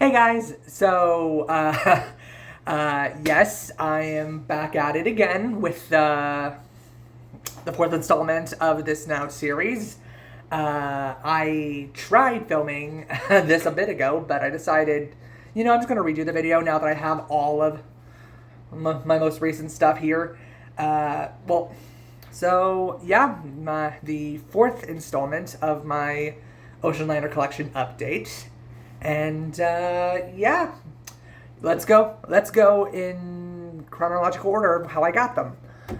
Hey guys, yes, I am back at it again with the fourth installment of this now series. I tried filming this a bit ago, but I decided, I'm just going to redo the video now that I have all of my most recent stuff here. The fourth installment of my Ocean Liner Collection update. And let's go. Let's go in chronological order of how I got them.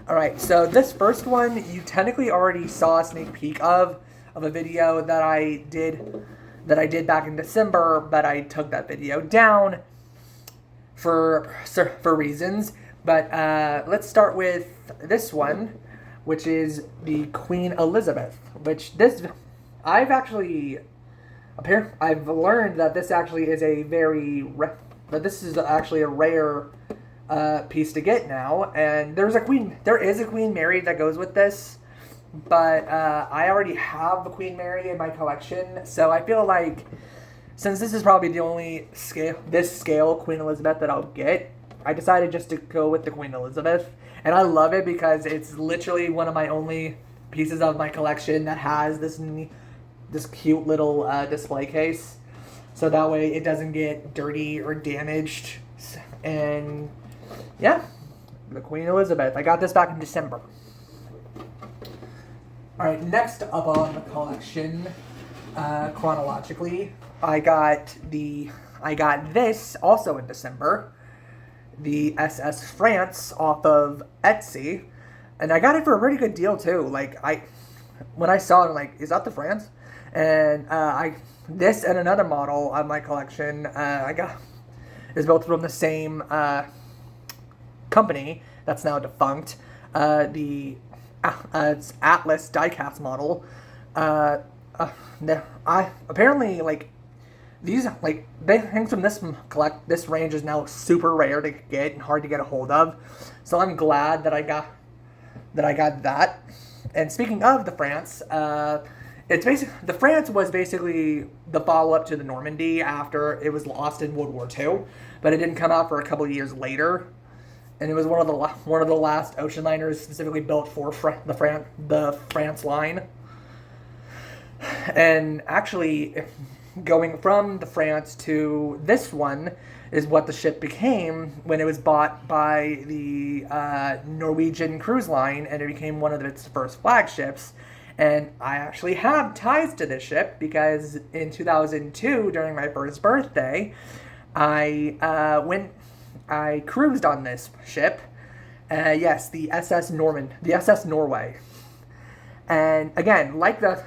All right. So this first one, you technically already saw a sneak peek of a video that I did back in December, but I took that video down for reasons. But let's start with this one, which is the Queen Elizabeth. I've learned that this actually is a rare piece to get now, and there is a Queen Mary that goes with this, but I already have the Queen Mary in my collection, so I feel like since this is probably the only scale Queen Elizabeth that I'll get, I decided just to go with the Queen Elizabeth, and I love it because it's literally one of my only pieces of my collection that has this cute little display case, so that way it doesn't get dirty or damaged. And yeah, the Queen Elizabeth. I got this back in December. All right, next up on the collection, chronologically, I got this also in December, the SS France off of Etsy, and I got it for a pretty good deal too. When I saw it, I'm like, is that the France? And this and another model of my collection is both from the same company that's now defunct. It's Atlas diecast model. Things from this range is now super rare to get and hard to get a hold of. So I'm glad that I got that. And speaking of the France, the France was basically the follow-up to the Normandy after it was lost in World War II, but it didn't come out for a couple of years later, and it was one of the last ocean liners specifically built for the France line. And actually, going from the France to this one is what the ship became when it was bought by the Norwegian Cruise Line, and it became one of its first flagships. And I actually have ties to this ship because in 2002, during my first birthday, I cruised on this ship. Yes, the SS Norway. And again, like the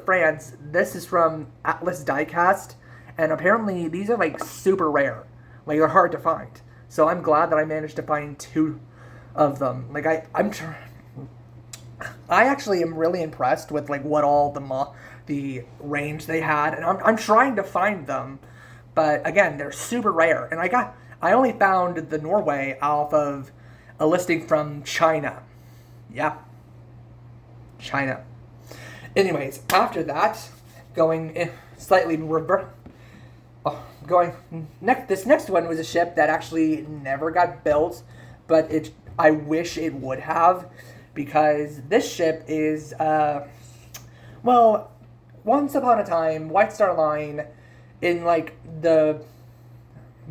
France, this is from Atlas Diecast, and apparently these are super rare. They're hard to find. So I'm glad that I managed to find two of them. I actually am really impressed with what all the range they had, and I'm trying to find them, but again, they're super rare. And I only found the Norway off of a listing from China. Yeah, China. Anyways, after that, this next one was a ship that actually never got built, but I wish it would have. Because this ship is, once upon a time, White Star Line,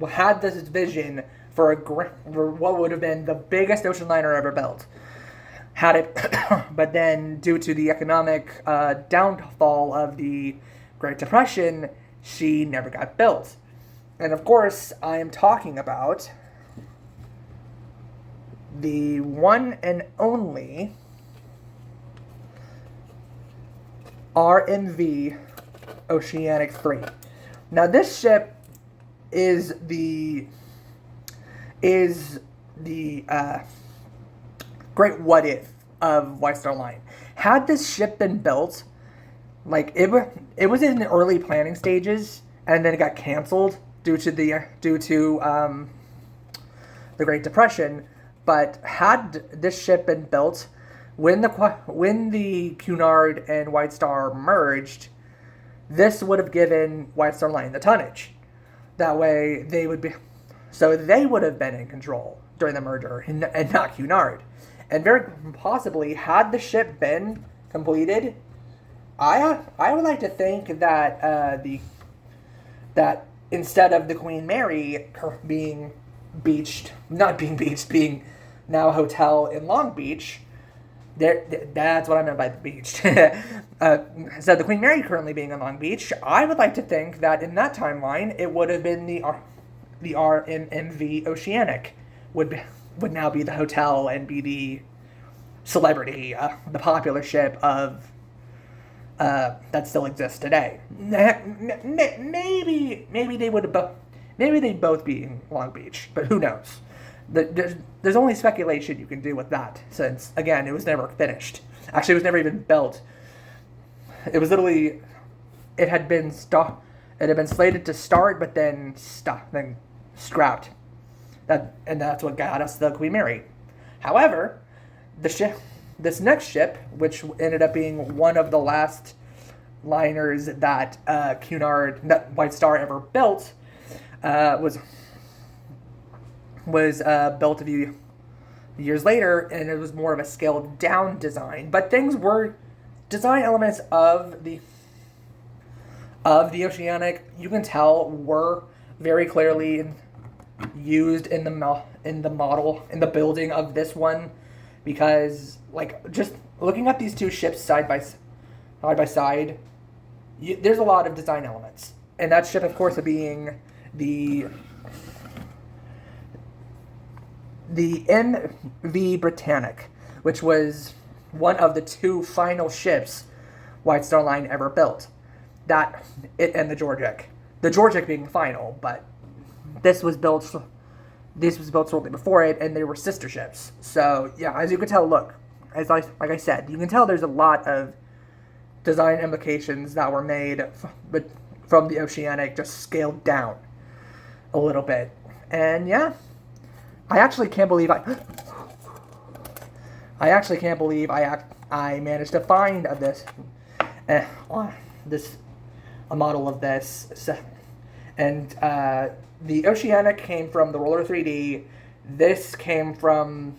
had this vision for what would have been the biggest ocean liner ever built. Had it, but then due to the economic downfall of the Great Depression, she never got built. And of course, I am talking about the one and only RMV Oceanic 3. Now this ship is the great what if of White Star Line. Had this ship been built, it was in the early planning stages, and then it got canceled due to the Great Depression. But had this ship been built when the Cunard and White Star merged, this would have given White Star Line the tonnage. That way they would be, so they would have been in control during the merger and not Cunard. And very possibly, had the ship been completed, I would like to think that that instead of the Queen Mary being being now a hotel in Long Beach, that's what I meant by the beach. So the Queen Mary currently being in Long Beach, I would like to think that in that timeline, it would have been the RMMV Oceanic would now be the hotel and be the celebrity, the popular ship of that still exists today. Maybe they would have maybe they'd both be in Long Beach, but who knows? There's only speculation you can do with that, since again it was never finished. Actually, it was never even built. It was literally, it had been slated to start, but then scrapped. That's what got us the Queen Mary. However, this next ship, which ended up being one of the last liners that that White Star ever built, was built a few years later, and it was more of a scaled down design. But design elements of the Oceanic, you can tell, were very clearly used in the model, in the building of this one, because like just looking at these two ships side by side, there's a lot of design elements. And that ship, of course, being the MV Britannic, which was one of the two final ships White Star Line ever built. And the Georgic. The Georgic being final, but this was built shortly before it, and they were sister ships. So yeah, as you can tell, look, like I said, you can tell there's a lot of design implications that were made from the Oceanic, just scaled down a little bit. And yeah, I actually can't believe I managed to find a model of this. And the Oceanic came from the Roller 3D. This came from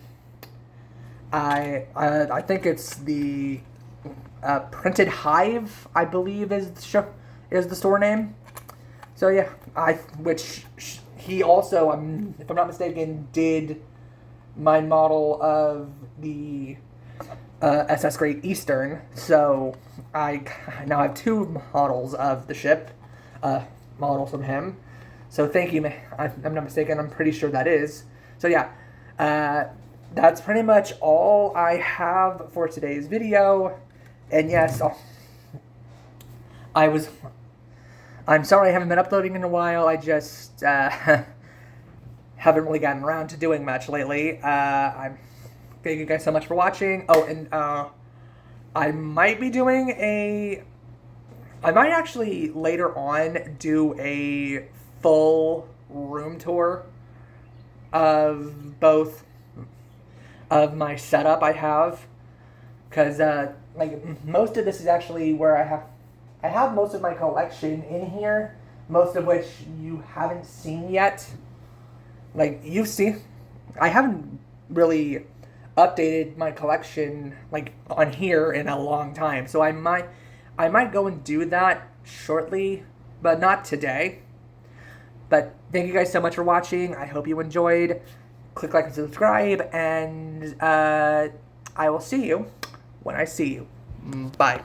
I think it's the Printed Hive, I believe is the store name. So yeah, which he also, if I'm not mistaken, did my model of the SS Great Eastern. So I now have two models of the ship, models from him. So thank you, I'm not mistaken, I'm pretty sure that is. So yeah, that's pretty much all I have for today's video. And yes, I'm sorry I haven't been uploading in a while. I just haven't really gotten around to doing much lately. I'm thank you guys so much for watching. Oh, and I might actually later on do a full room tour of both of my setup I have, because like most of this is actually where I have most of my collection in here, most of which you haven't seen yet. Like you've seen, I haven't really updated my collection like on here in a long time, so I might go and do that shortly, but not today. But thank you guys so much for watching. I hope you enjoyed. Click like and subscribe, and I will see you when I see you. Bye.